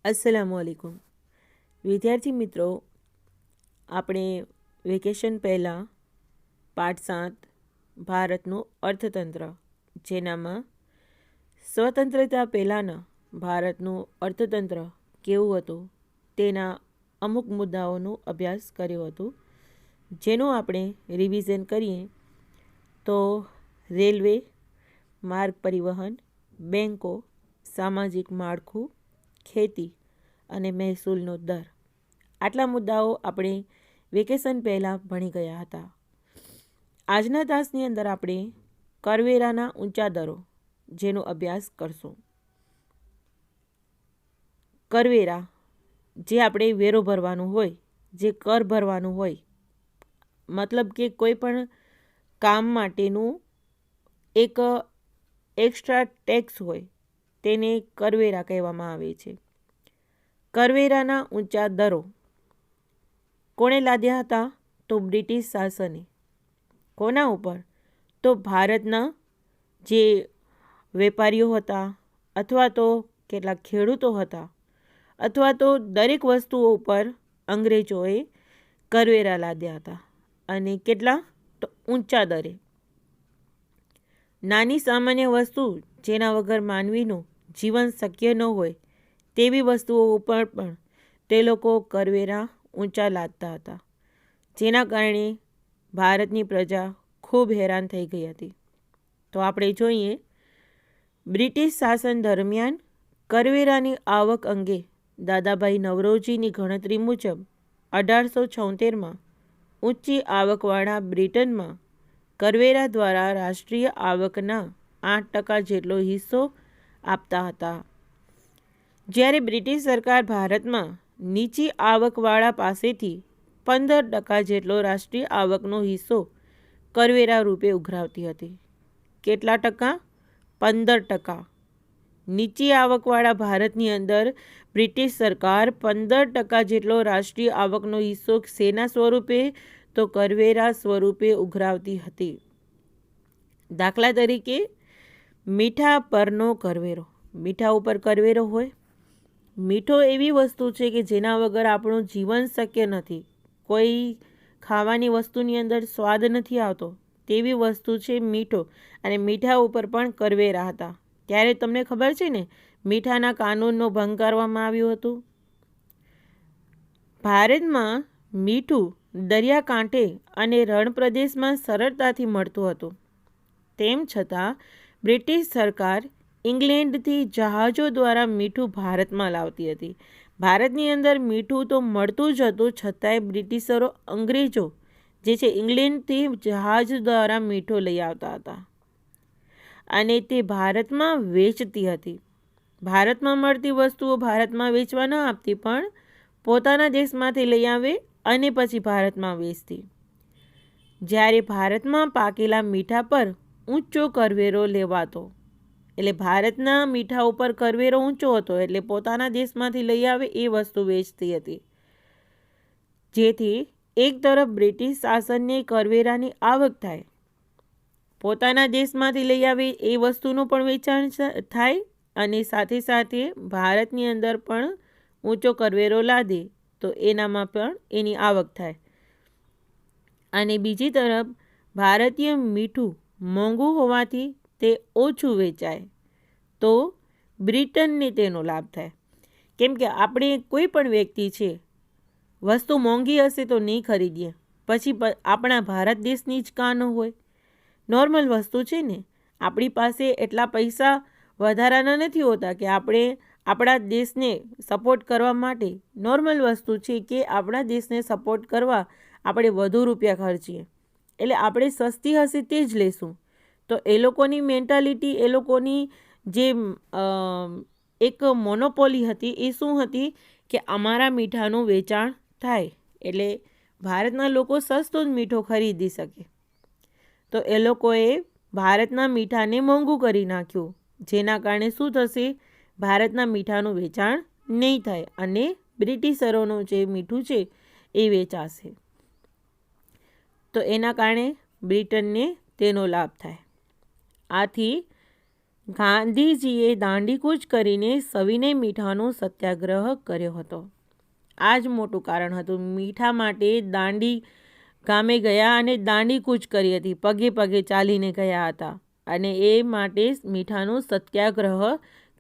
અસલામુઅલૈકુમ વિદ્યાર્થી મિત્રો, આપણે વેકેશન પહેલાં પાઠ 7 ભારતનું અર્થતંત્ર, જેનામાં સ્વતંત્રતા પહેલાંના ભારતનું અર્થતંત્ર કેવું હતું તેના અમુક મુદ્દાઓનો અભ્યાસ કર્યો હતો, જેનું આપણે રિવિઝન કરીએ તો રેલવે, માર્ગ પરિવહન, બેન્કો, સામાજિક માળખું, ખેતી અને મહેસૂલનો દર, આટલા મુદ્દાઓ આપણે વેકેશન પહેલાં ભણી ગયા હતા. આજના તાસની અંદર આપણે કરવેરાના ઊંચા દરો જેનો અભ્યાસ કરશું. કરવેરા જે આપણે વેરો ભરવાનું હોય, જે કર ભરવાનું હોય, મતલબ કે કોઈ પણ કામ માટેનું એક એક્સ્ટ્રા ટેક્સ હોય, તેને કરવેરા કહેવામાં આવે છે. કરવેરાના ઊંચા દરો કોણે લાદ્યા હતા? તો બ્રિટિશ શાસને. કોના ઉપર? તો ભારતના જે વેપારીઓ હતા, અથવા તો કેટલાક ખેડૂતો હતા, અથવા તો દરેક વસ્તુઓ ઉપર અંગ્રેજોએ કરવેરા લાદ્યા હતા. અને કેટલા? તો ઊંચા દરે. નાની સામાન્ય વસ્તુ જેના વગર માનવીનું જીવન શક્ય ન હોય તેવી વસ્તુઓ ઉપર પણ તે લોકો કરવેરા ઊંચા લાદતા હતા, જેના કારણે ભારતની પ્રજા ખૂબ હેરાન થઈ ગઈ હતી. તો આપણે જોઈએ, બ્રિટિશ શાસન દરમિયાન કરવેરાની આવક અંગે દાદાભાઈ નવરોજીની ગણતરી મુજબ 1876માં ઊંચી આવકવાળા બ્રિટનમાં કરવેરા દ્વારા રાષ્ટ્રીય આવકના 8% જેટલો હિસ્સો આપતા હતા, જ્યારે બ્રિટિશ સરકાર ભારતમાં નીચી આવકવાળા પાસેથી 15% જેટલો રાષ્ટ્રીય આવકનો હિસ્સો કરવેરા રૂપે ઉઘરાવતી હતી. કેટલા ટકા? 15%. નીચી આવકવાળા ભારતની અંદર બ્રિટિશ સરકાર 15% જેટલો રાષ્ટ્રીય આવકનો હિસ્સો શેના સ્વરૂપે? તો કરવેરા સ્વરૂપે ઉઘરાવતી હતી. દાખલા તરીકે, મીઠા પરનો કરવેરો. મીઠા ઉપર કરવેરો હોય. મીઠો એવી વસ્તુ છે કે જેના વગર આપણું જીવન શક્ય નથી. કોઈ ખાવાની વસ્તુની અંદર સ્વાદ નથી આવતો તેવી વસ્તુ છે મીઠો, અને મીઠા ઉપર પણ કરવેરા હતા. ત્યારે તમને ખબર છે ને, મીઠાના કાનૂનનો ભંગ કરવામાં આવ્યું હતું. ભારતમાં મીઠું દરિયાકાંઠે અને રણ પ્રદેશમાં સરળતાથી મળતું હતું. તેમ છતાં બ્રિટિશ સરકાર ઇંગ્લેન્ડથી જહાજો દ્વારા મીઠું ભારતમાં લાવતી હતી. ભારતની અંદર મીઠું તો મળતું જ હતું, છતાંય બ્રિટિશરો, અંગ્રેજો જે છે ઇંગ્લેન્ડથી જહાજ દ્વારા મીઠો લઈ આવતા હતા અને તે ભારતમાં વેચતી હતી. ભારતમાં મળતી વસ્તુઓ ભારતમાં વેચવા ન આપતી, પણ પોતાના દેશમાંથી લઈ આવે અને પછી ભારતમાં વેચતી. જ્યારે ભારતમાં પાકેલા મીઠા પર ઊંચો કરવેરો લેવાતો, એટલે ભારતના મીઠા ઉપર કરવેરો ઊંચો હતો, એટલે પોતાના દેશમાંથી લઈ આવે એ વસ્તુ વેચતી હતી. જેથી એક તરફ બ્રિટિશ શાસનને કરવેરાની આવક થાય, પોતાના દેશમાંથી લઈ આવે એ વસ્તુનું પણ વેચાણ થાય, અને સાથે સાથે ભારતની અંદર પણ ઊંચો કરવેરો લાદે તો એનામાં પણ એની આવક થાય. અને બીજી તરફ ભારતીય મીઠું મોંઘું હોવાથી તે ઓછું વેચાય તો બ્રિટનને તેનો લાભ થાય. કેમ કે આપણે કોઈ પણ વ્યક્તિ છે, વસ્તુ મોંઘી હશે તો નહીં ખરીદીએ, પછી આપણા ભારત દેશની જ કાં ન હોય? નોર્મલ વસ્તુ છે ને. આપણી પાસે એટલા પૈસા વધારાના નથી હોતા કે આપણે આપણા દેશને સપોર્ટ કરવા માટે, નોર્મલ વસ્તુ છે કે આપણા દેશને સપોર્ટ કરવા આપણે વધુ રૂપિયા ખર્ચીએ. એટલે આપણે સસ્તી હશે તે જ લેશું. તો એ લોકોની મેન્ટાલિટી, એ લોકોની જે એક મોનોપોલી હતી એ શું હતી કે અમારા મીઠાનું વેચાણ થાય, એટલે ભારતના લોકો સસ્તો જ મીઠો ખરીદી શકે. તો એ લોકોએ ભારતના મીઠાને મોંઘું કરી નાખ્યું, જેના કારણે શું થશે? ભારતના મીઠાનું વેચાણ નહીં થાય અને બ્રિટિશરોનું જે મીઠું છે એ વેચાશે. તો એના કારણે બ્રિટનને તેનો લાભ થાય. આથી ગાંધીજીએ દાંડીકૂચ કરીને સવિનય મીઠાનો સત્યાગ્રહ કર્યો હતો. આ જ મોટું કારણ હતું. મીઠા માટે દાંડી ગામે ગયા અને દાંડીકૂચ કરી હતી, પગે પગે ચાલીને ગયા હતા અને એ માટે મીઠાનો સત્યાગ્રહ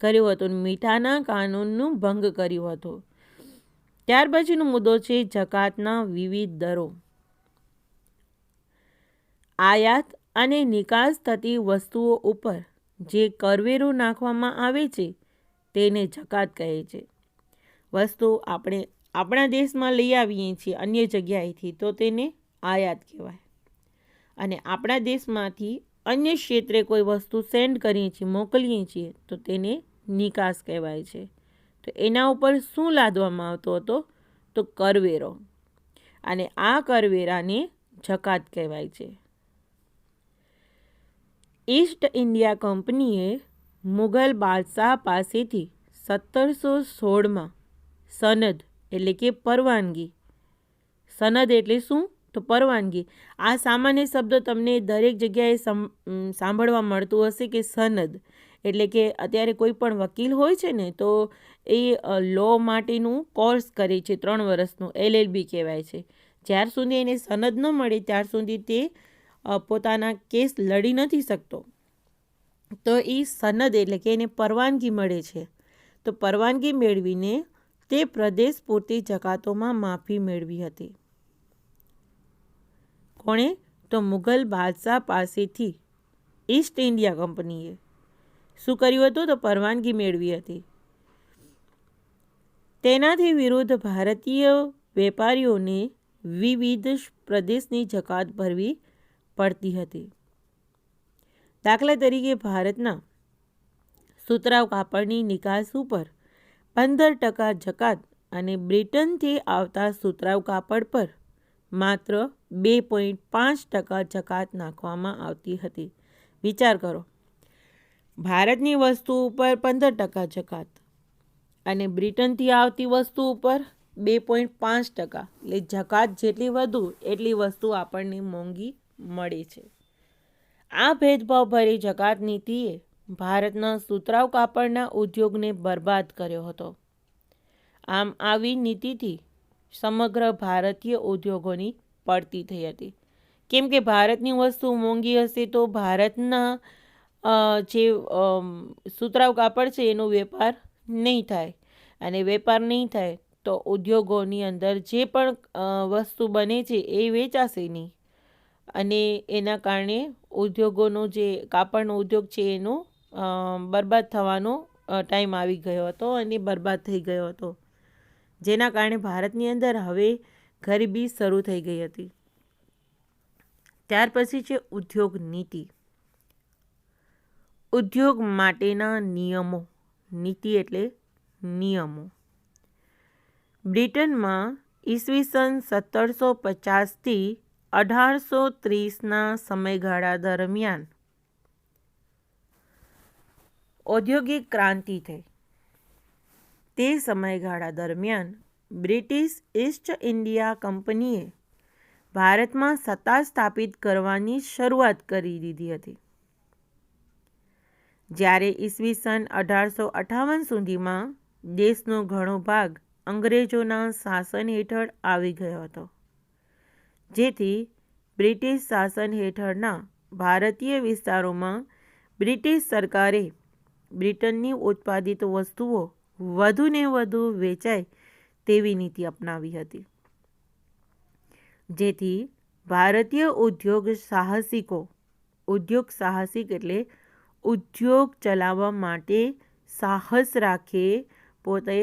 કર્યો હતો. મીઠાના કાનૂનનું ભંગ કર્યું હતું. ત્યાર પછીનો મુદ્દો છે જકાતના વિવિધ દરો. આયાત અને નિકાસ થતી વસ્તુઓ ઉપર જે કરવેરો નાખવામાં આવે છે તેને જકાત કહે છે. વસ્તુ આપણે આપણા દેશમાં લઈ આવીએ છીએ અન્ય જગ્યાએથી તો તેને આયાત કહેવાય, અને આપણા દેશમાંથી અન્ય ક્ષેત્રે કોઈ વસ્તુ સેન્ડ કરીએ છીએ, મોકલીએ છીએ તો તેને નિકાસ કહેવાય છે. તો એના ઉપર શું લાદવામાં આવતો હતો? તો કરવેરો, અને આ કરવેરાને જકાત કહેવાય છે. ઈસ્ટ ઇન્ડિયા કંપનીએ મુઘલ બાદશાહ પાસેથી 1716માં સનદ એટલે કે પરવાનગી, સનદ એટલે શું? તો પરવાનગી. આ સામાન્ય શબ્દ તમને દરેક જગ્યાએ સાંભળવા મળતું હશે કે સનદ એટલે કે અત્યારે કોઈ પણ વકીલ હોય છે ને તો એ લો માટેનું કોર્સ કરે છે 3 વર્ષનું, LLB કહેવાય છે. જ્યાર સુધી એને સનદ ન મળે ત્યાર સુધી તે પોતાના કેસ લડી નથી શકતો. તો એ સનદ એટલે કે એને પરવાનગી મળે છે. તો પરવાનગી મેળવીને તે પ્રદેશ પૂરતી જકાતોમાં માફી મેળવી હતી. કોણે? તો મુઘલ બાદશાહ પાસેથી ઈસ્ટ ઇન્ડિયા કંપનીએ શું કર્યું હતું? તો પરવાનગી મેળવી હતી. તેનાથી વિરુદ્ધ ભારતીય વેપારીઓને વિવિધ પ્રદેશની જકાત ભરવી પડતી હતી. દાખલા તરીકે ભારતના સુતરાઉ કાપડની નિકાસ ઉપર 15% જકાત અને બ્રિટનથી આવતા સુતરાઉ કાપડ પર માત્ર 2.5% જકાત નાખવામાં આવતી હતી. વિચાર કરો, ભારતની વસ્તુ ઉપર 15% જકાત અને બ્રિટનથી આવતી વસ્તુ ઉપર 2.5%. એટલે જકાત જેટલી વધુ એટલી વસ્તુ આપણને મોંઘી મળે છે. આ ભેદભાવભરી જકાત નીતિએ ભારતના સુતરાઉ કાપડના ઉદ્યોગને બરબાદ કર્યો હતો. આમ આવી નીતિથી સમગ્ર ભારતીય ઉદ્યોગોની પડતી થઈ હતી. કેમ કે ભારતની વસ્તુ મોંઘી હશે તો ભારતના જે સુતરાઉ કાપડ છે એનો વેપાર નહીં થાય, અને વેપાર નહીં થાય તો ઉદ્યોગોની અંદર જે પણ વસ્તુ બને છે એ વેચાશે નહીં, અને એના કારણે ઉદ્યોગોનો જે કાપડનો ઉદ્યોગ છે એનો બરબાદ થવાનો ટાઈમ આવી ગયો હતો અને બરબાદ થઈ ગયો હતો, જેના કારણે ભારતની અંદર હવે ગરીબી શરૂ થઈ ગઈ હતી. ત્યાર પછી છે ઉદ્યોગ નીતિ. ઉદ્યોગ માટેના નિયમો. નીતિ એટલે નિયમો. બ્રિટનમાં ઈસવીસન 1750થી 1830ના સમયગાળા દરમિયાન ઔદ્યોગિક ક્રાંતિ થઈ. તે સમયગાળા દરમિયાન બ્રિટિશ ઈસ્ટ ઇન્ડિયા કંપનીએ ભારતમાં સત્તા સ્થાપિત કરવાની શરૂઆત કરી દીધી હતી. જ્યારે ઈસવીસન 1858 સુધીમાં દેશનો ઘણો ભાગ અંગ્રેજોના શાસન હેઠળ આવી ગયો હતો, જેથી બ્રિટિશ શાસન હેઠળના ભારતીય વિસ્તારોમાં બ્રિટિશ સરકારે બ્રિટનની ઉત્પાદિત વસ્તુઓ વધુને વધુ વેચાય તેવી નીતિ અપનાવી હતી, જેથી ભારતીય ઉદ્યોગ સાહસિક એટલે ઉદ્યોગ ચલાવવા માટે સાહસ રાખે, પોતે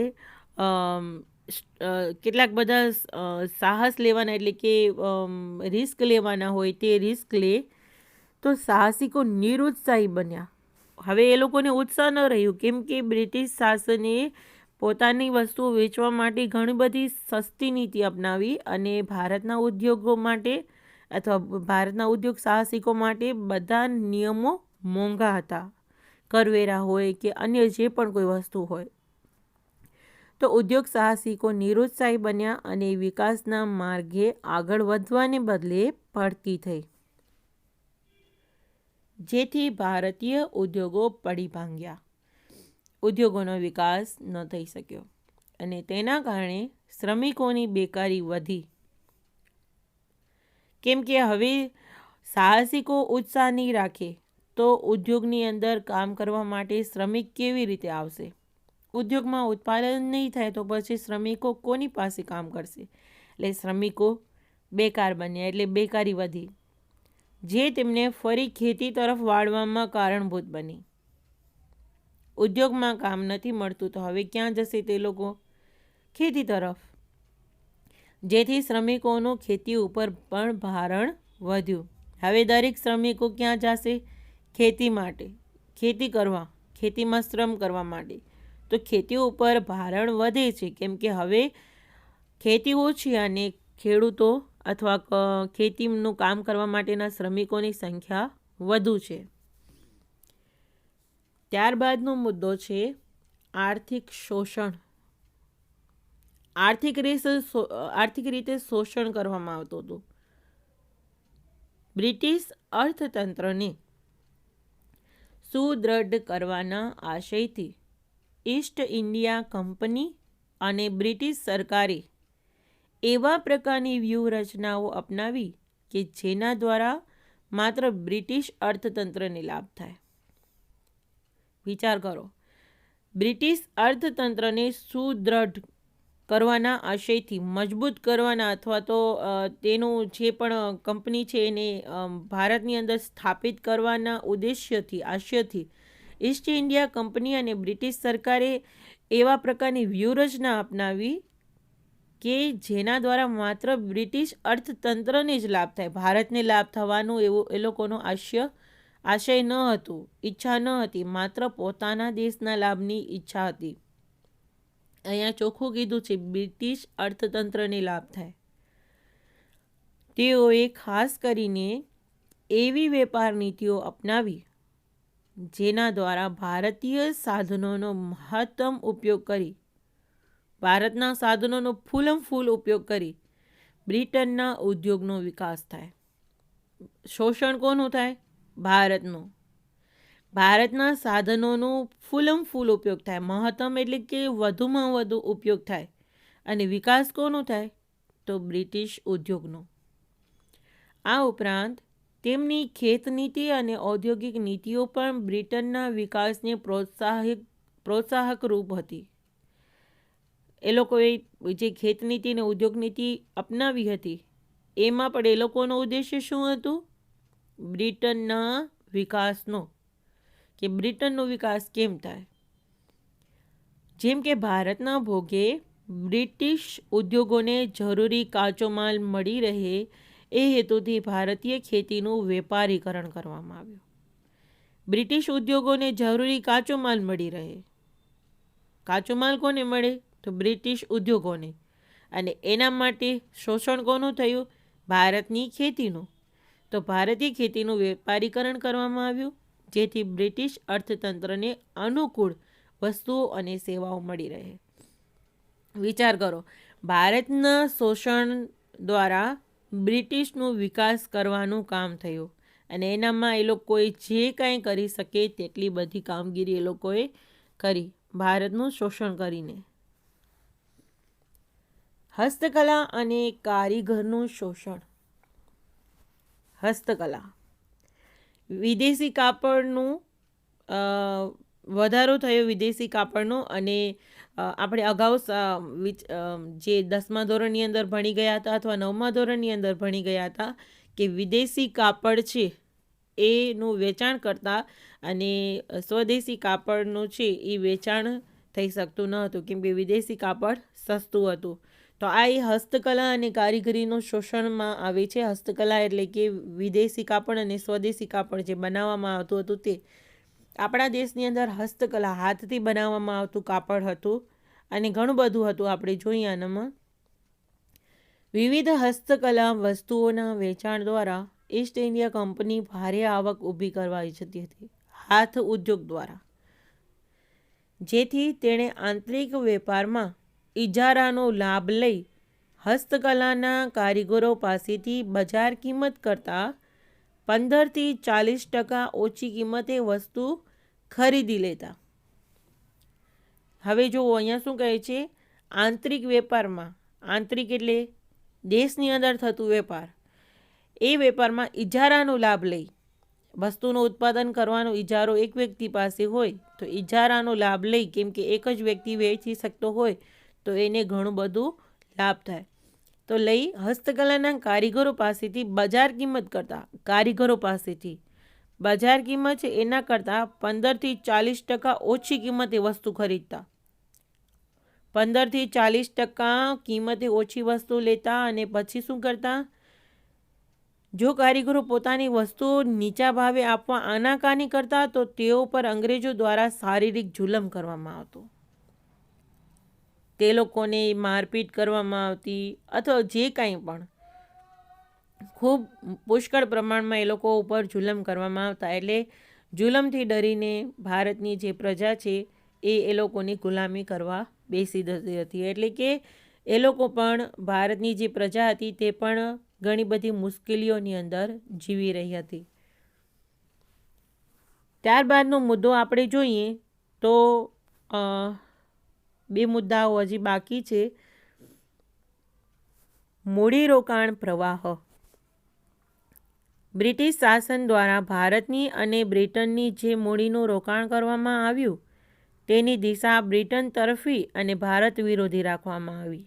કેટલાક બધા સાહસ લેવાના એટલે કે રિસ્ક લેવાના હોય તે રિસ્ક લે, તો સાહસિકો નિરુત્સાહી બન્યા. હવે એ લોકોને ઉત્સાહ ન રહ્યું, કેમ કે બ્રિટિશ શાસને પોતાની વસ્તુઓ વેચવા માટે ઘણી બધી સસ્તી નીતિ અપનાવી અને ભારતના ઉદ્યોગો માટે અથવા ભારતના ઉદ્યોગ સાહસિકો માટે બધા નિયમો મોંઘા હતા, કરવેરા હોય કે અન્ય જે પણ કોઈ વસ્તુ હોય. તો ઉદ્યોગ સાહસિકો નિરુત્સાહી બન્યા અને વિકાસના માર્ગે આગળ વધવાને બદલે પડતી થઈ. જેથી ભારતીય ઉદ્યોગો પડી ભાંગ્યા. ઉદ્યોગોનો વિકાસ ન થઈ શક્યો અને તેના કારણે શ્રમિકોની બેકારી વધી. કેમ કે હવે સાહસિકો ઉત્સાહ નહીં રાખે તો ઉદ્યોગની અંદર કામ કરવા માટે શ્રમિક કેવી રીતે આવશે? ઉદ્યોગમાં ઉત્પાદન નહીં થાય તો પછી શ્રમિકો કોની પાસે કામ કરશે? એટલે શ્રમિકો બેકાર બન્યા, એટલે બેકારી વધી, જે તેમને ફરી ખેતી તરફ વાળવામાં કારણભૂત બની. ઉદ્યોગમાં કામ નથી મળતું તો હવે ક્યાં જશે તે લોકો? ખેતી તરફ. જેથી શ્રમિકોનું ખેતી ઉપર પણ ભારણ વધ્યું. હવે દરેક શ્રમિકો ક્યાં જશે? ખેતી માટે, ખેતી કરવા, ખેતીમાં શ્રમ કરવા માટે. તો ખેતી ઉપર ભારણ વધે છે કેમ કે હવે ખેતી ઓછી અને ખેડૂતો અથવા ખેતીનું કામ કરવા માટેના શ્રમિકોની સંખ્યા વધુ છે. ત્યારબાદનો મુદ્દો છે આર્થિક શોષણ. આર્થિક રીતે શોષણ કરવામાં આવતું હતું. બ્રિટિશ અર્થતંત્રને સુદૃઢ કરવાના આશયથી ઈસ્ટ ઇન્ડિયા કંપની અને બ્રિટિશ સરકારે એવા પ્રકારની વ્યૂહરચનાઓ અપનાવી કે જેના દ્વારા માત્ર બ્રિટિશ અર્થતંત્રને લાભ થાય. વિચાર કરો, બ્રિટિશ અર્થતંત્રને સુદૃઢ કરવાના આશયથી, મજબૂત કરવાના, અથવા તો તેનું જે પણ કંપની છે એને ભારતની અંદર સ્થાપિત કરવાના આશયથી ઈસ્ટ ઇન્ડિયા કંપની અને બ્રિટિશ સરકારે એવા પ્રકારની વ્યૂહરચના અપનાવી કે જેના દ્વારા માત્ર બ્રિટિશ અર્થતંત્રને જ લાભ થાય, ભારતને લાભ થવાનું એવું એ લોકોનો આશય ન હતું, ઈચ્છા ન હતી, માત્ર પોતાના દેશના લાભની ઈચ્છા હતી. અહીંયા ચોખ્ખું કીધું છે બ્રિટિશ અર્થતંત્રને લાભ થાય. તેઓએ ખાસ કરીને એવી વેપાર નીતિઓ અપનાવી જેના દ્વારા ભારતીય સાધનોનો મહત્તમ ઉપયોગ કરી, ભારતના સાધનોનો ફૂલમ-ફૂલ ઉપયોગ કરી બ્રિટનના ઉદ્યોગનો વિકાસ થાય. શોષણ કોનું થાય? ભારતનું. ભારતના સાધનોનો ફૂલમ-ફૂલ ઉપયોગ થાય, મહત્તમ એટલે કે વધુમાં વધુ ઉપયોગ થાય. અને વિકાસ કોનો થાય? તો બ્રિટિશ ઉદ્યોગનો. આ ઉપરાંત તેમની ખેત નીતિ અને ઔદ્યોગિક નીતિઓ પણ બ્રિટનના વિકાસને પ્રોત્સાહક રૂપ હતી. એ લોકોએ જે ખેત નીતિ અને ઉદ્યોગ નીતિ અપનાવી હતી એમાં પણ એ લોકોનો ઉદ્દેશ્ય શું હતું? બ્રિટનના વિકાસનો, કે બ્રિટનનો વિકાસ કેમ થાય. જેમ કે ભારતના ભોગે બ્રિટિશ ઉદ્યોગોને જરૂરી કાચો માલ મળી રહે એ હેતુથી ભારતીય ખેતીનું વેપારીકરણ કરવામાં આવ્યું. બ્રિટિશ ઉદ્યોગોને જરૂરી કાચો માલ મળી રહે. કાચો માલ કોને મળે? તો બ્રિટિશ ઉદ્યોગોને. અને એના માટે શોષણ કોનું થયું? ભારતની ખેતીનું. તો ભારતીય ખેતીનું વેપારીકરણ કરવામાં આવ્યું જેથી બ્રિટિશ અર્થતંત્રને અનુકૂળ વસ્તુઓ અને સેવાઓ મળી રહે. વિચાર કરો, ભારતના શોષણ દ્વારા બ્રિટિશનો વિકાસ કરવાનું કામ થયું અને એનામાં એ લોકોએ જે કાંઈ કરી શકે તેટલી બધી કામગીરી એ લોકોએ કરી ભારતનું શોષણ કરીને. હસ્તકલા અને કારીગરનું શોષણ. હસ્તકલા, વિદેશી કાપડનું વધારો થયો વિદેશી કાપડનો. અને આપણે અગાઉ જે 10મા ધોરણની અંદર ભણી ગયા હતા અથવા 9મા ધોરણની અંદર ભણી ગયા હતા કે વિદેશી કાપડ છે એનું વેચાણ કરતા અને સ્વદેશી કાપડનું છે એ વેચાણ થઈ શકતું ન હતું કેમ કે વિદેશી કાપડ સસ્તું હતું. તો આ એ હસ્તકલા અને કારીગરીનું શોષણમાં આવે છે. હસ્તકલા એટલે કે વિદેશી કાપડ અને સ્વદેશી કાપડ જે બનાવવામાં આવતું હતું તે. આપણા દેશની અંદર હસ્તકલા, હાથથી બનાવવામાં આવતું કાપડ હતું અને ઘણું બધું હતું. આપણે જોઈએ આનામાં વિવિધ હસ્તકલા વસ્તુઓના વેચાણ દ્વારા ઈસ્ટ ઇન્ડિયા કંપની ભારે આવક ઊભી કરવા ઈચ્છતી હતી હાથ ઉદ્યોગ દ્વારા, જેથી તેણે આંતરિક વેપારમાં ઇજારાનો લાભ લઈ હસ્તકલાના કારીગરો પાસેથી બજાર કિંમત કરતાં 15થી 40% ઓછી કિંમતે વસ્તુ ખરીદી લેતા. હવે જુઓ અહીંયા શું કહે છે, આંતરિક વેપારમાં, આંતરિક એટલે દેશની અંદર થતું વેપાર, એ વેપારમાં ઇજારાનો લાભ લઈ, વસ્તુનું ઉત્પાદન કરવાનો ઇજારો એક વ્યક્તિ પાસે હોય તો ઇજારાનો લાભ લઈ, કેમ કે એક જ વ્યક્તિ વેચી શકતો હોય તો એને ઘણું બધું લાભ થાય, તો લઈ હસ્તકલાના કારીગરો પાસેથી બજાર કિંમત કરતાં, કારીગરો પાસેથી બજાર કિંમત છે એના કરતાં 15થી 40% ઓછી કિંમતે વસ્તુ ખરીદતા. 15થી 40% કિંમતે ઓછી વસ્તુ લેતા અને પછી શું કરતા, જો કારીગરો પોતાની વસ્તુઓ નીચા ભાવે આપવા આનાકાની કરતા તો તેઓ પર અંગ્રેજો દ્વારા શારીરિક જુલમ કરવામાં આવતો. તે લોકોને મારપીટ કરવામાં આવતી અથવા જે કાંઈ પણ ખૂબ પુષ્કળ પ્રમાણમાં એ લોકો ઉપર જુલમ કરવામાં આવતા. એટલે જુલમથી ડરીને ભારતની જે પ્રજા છે એ લોકોની ગુલામી કરવા બેસી જતી હતી. એટલે કે એ લોકો પણ ભારતની જે પ્રજા હતી તે પણ ઘણી બધી મુશ્કેલીઓની અંદર જીવી રહી હતી. ત્યારબાદનો મુદ્દો આપણે જોઈએ તો 2 મુદ્દાઓ હજી બાકી છે. મૂડીરોકાણ પ્રવાહ. બ્રિટિશ શાસન દ્વારા ભારતની અને બ્રિટનની જે મૂડીનું રોકાણ કરવામાં આવ્યું તેની દિશા બ્રિટન તરફી અને ભારત વિરોધી રાખવામાં આવી.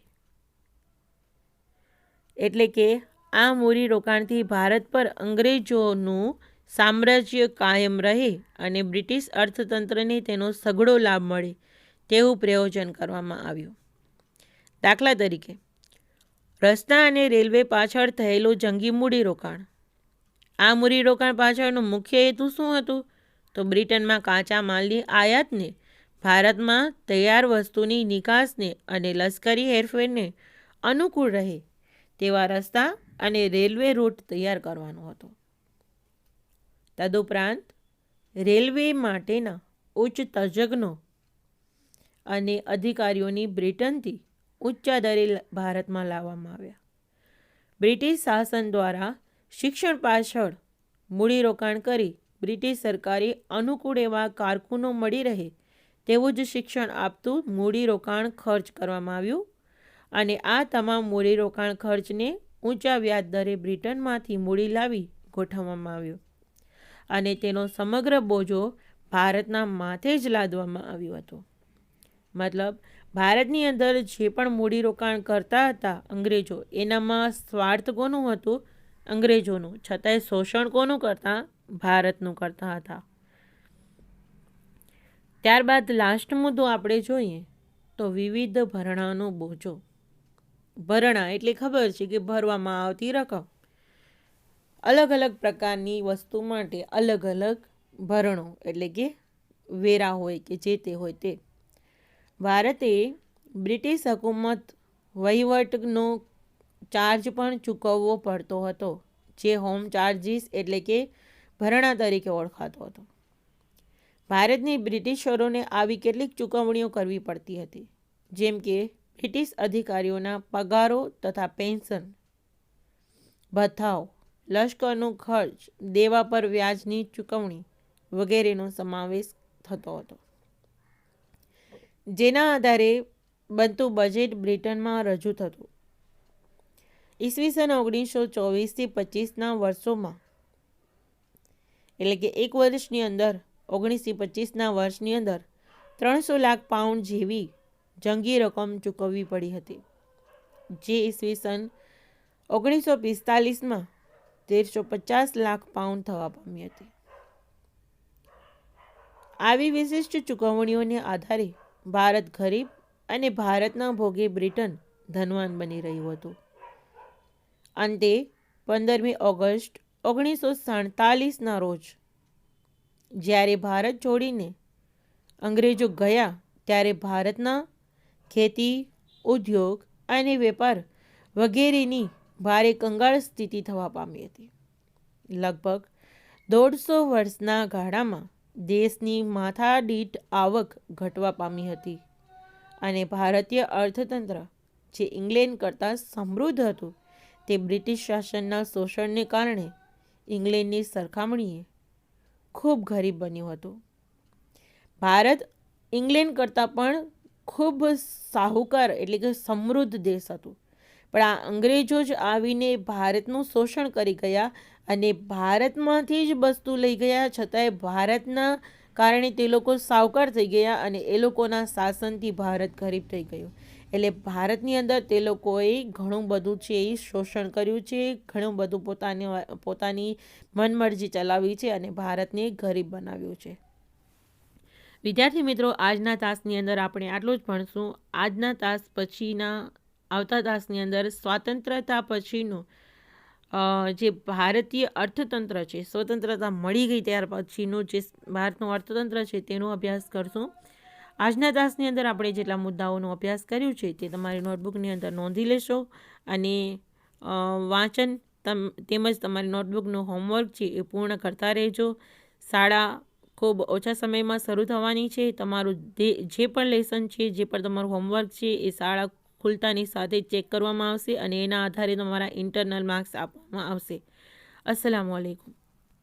એટલે કે આ મૂડીરોકાણથી ભારત પર અંગ્રેજોનું સામ્રાજ્ય કાયમ રહે અને બ્રિટિશ અર્થતંત્રને તેનો સઘળો લાભ મળે તેવું પ્રયોજન કરવામાં આવ્યું. દાખલા તરીકે રસ્તા અને રેલવે પાછળ થયેલું જંગી મૂડીરોકાણ. આ મૂડીરોકાણ પાછળનો મુખ્ય હેતુ શું હતું, તો બ્રિટનમાં કાચા માલની આયાતને, ભારતમાં તૈયાર વસ્તુની નિકાસને અને લશ્કરી હેરફેરને અનુકૂળ રહે તેવા રસ્તા અને રેલવે રૂટ તૈયાર કરવાનો હતો. તદુપરાંત રેલવે માટેના ઉચ્ચ તજજ્ઞો અને અધિકારીઓની બ્રિટનથી ઊંચા દરે ભારતમાં લાવવામાં આવ્યા. બ્રિટિશ શાસન દ્વારા શિક્ષણ પાછળ મૂડીરોકાણ કરી બ્રિટિશ સરકારે અનુકૂળ એવા કારકુનો મળી રહે તેવું જ શિક્ષણ આપતું મૂડીરોકાણ ખર્ચ કરવામાં આવ્યું અને આ તમામ મૂડીરોકાણ ખર્ચને ઊંચા વ્યાજ દરે બ્રિટનમાંથી મૂડી લાવી ગોઠવવામાં આવ્યો અને તેનો સમગ્ર બોજો ભારતના માથે જ લાદવામાં આવ્યો હતો. મતલબ ભારતની અંદર જે પણ મૂડીરોકાણ કરતા હતા અંગ્રેજો, એનામાં સ્વાર્થ કોનું હતું, અંગ્રેજોનું, છતાંય શોષણ કોનું કરતા, ભારતનું કરતા હતા. ત્યારબાદ લાસ્ટ મુદ્દો આપણે જોઈએ તો વિવિધ ભરણાનો બોજો. ભરણા એટલે ખબર છે કે ભરવામાં આવતી રકમ. અલગ અલગ પ્રકારની વસ્તુ માટે અલગ અલગ ભરણો એટલે કે વેરા હોય કે જે તે હોય તે. ભારતે બ્રિટિશ હુકુમત વહીવટનો ચાર્જ પણ ચૂકવવો પડતો હતો, જે હોમ ચાર્જીસ એટલે કે ભરણા તરીકે ઓળખાતો હતો. ભારતની બ્રિટિશરોને આવી કેટલીક ચૂકવણીઓ કરવી પડતી હતી, જેમ કે બ્રિટિશ અધિકારીઓના પગારો તથા પેન્શન, ભથ્થાઓ, લશ્કરનો ખર્ચ, દેવા પર વ્યાજની ચૂકવણી વગેરેનો સમાવેશ થતો હતો. જેના આધારે બનતું બજેટ બ્રિટનમાં રજૂ થતું. ઈસવીસન 1924થી 25ના વર્ષોમાં, એટલે કે એક વર્ષની અંદર 19થી 25ના વર્ષની અંદર 300 લાખ પાઉન્ડ જેવી જંગી રકમ ચૂકવવી પડી હતી, જે ઈસવીસન 1945માં 1350 લાખ પાઉન્ડ થવા પામી હતી. આવી વિશિષ્ટ ચૂકવણીઓને આધારે ભારત ગરીબ અને ભારતના ભોગે બ્રિટન ધનવાન બની રહ્યું હતું. અંતે 15મી ઓગસ્ટ 1947ના રોજ જ્યારે ભારત છોડીને અંગ્રેજો ગયા ત્યારે ભારતના ખેતી, ઉદ્યોગ અને વેપાર વગેરેની ભારે કંગાળ સ્થિતિ થવા પામી હતી. લગભગ 150 વર્ષના ગાળામાં દેશની માથાદીઠ આવક ઘટવા પામી હતી અને ભારતીય અર્થતંત્ર જે ઇંગ્લેન્ડ કરતાં સમૃદ્ધ હતું તે બ્રિટિશ શાસનના શોષણને કારણે ઇંગ્લેન્ડની સરખામણીએ ખૂબ ગરીબ બન્યું હતું. ભારત ઇંગ્લેન્ડ કરતાં પણ ખૂબ સાહુકાર એટલે કે સમૃદ્ધ દેશ હતું. પણ આ અંગ્રેજો જ આવીને ભારતનું શોષણ કરી ગયા અને ભારતમાંથી જ વસ્તુ લઈ ગયા, છતાંય ભારતના કારણે તે લોકો સાવકાર થઈ ગયા અને એ લોકોના શાસનથી ભારત ગરીબ થઈ ગયું. એટલે ભારતની અંદર તે લોકોએ ઘણું બધું છે એ શોષણ કર્યું છે, ઘણું બધું પોતાની મનમરજી ચલાવી છે અને ભારતને ગરીબ બનાવ્યું છે. વિદ્યાર્થી મિત્રો, આજના તાસની અંદર આપણે આટલું જ ભણશું. આજના તાસ પછીના આવતા તાસની અંદર સ્વાતંત્રતા પછીનું જે ભારતીય અર્થતંત્ર છે, સ્વતંત્રતા મળી ગઈ ત્યાર પછીનું જે ભારતનું અર્થતંત્ર છે તેનો અભ્યાસ કરશું. આજના તાસની અંદર આપણે જેટલા મુદ્દાઓનો અભ્યાસ કર્યું છે તે તમારી નોટબુકની અંદર નોંધી લેશો અને વાંચન તેમજ તમારી નોટબુકનું હોમવર્ક છે એ પૂર્ણ કરતા રહેજો. શાળા ખૂબ ઓછા સમયમાં શરૂ થવાની છે. તમારું જે પણ લેસન છે, જે પણ તમારું હોમવર્ક છે એ શાળા ખુલતાની સાથે ચેક કરવામાં આવશે અને એના આધારે તમારા ઇન્ટરનલ માર્ક્સ આપવામાં આવશે. અસ્સલામુ અલૈકુમ.